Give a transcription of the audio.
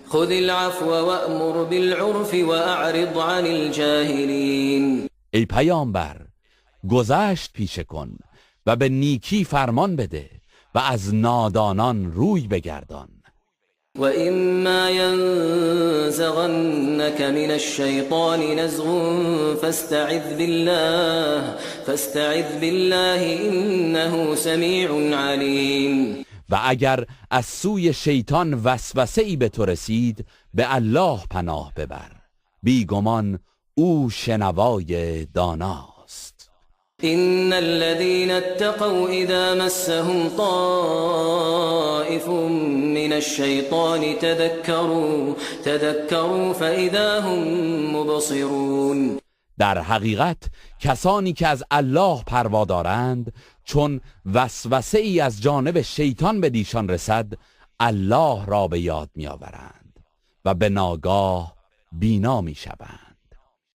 خذ العفو وأمر بالعرف وأعرض عن الجاهلين. ای پیامبر، گذشت پیشه کن و به نیکی فرمان بده و از نادانان روی بگردان. وإما ينزغنك من الشيطان نزغ فاستعذ بالله إنه سميع عليم. و اگر از سوی شیطان وسوسه‌ای به تو رسید، به الله پناه ببر، بیگمان او شنوای داناست. إن الذين اتقوا إذا مسهم طائف من الشيطان تذكروا فإذا هم مبصرون. در حقیقت کسانی که از الله پروا دارند، چون وسوسه ای از جانب شیطان به دیشان رسد، الله را به یاد می آورند و به ناگاه بینا می شوند.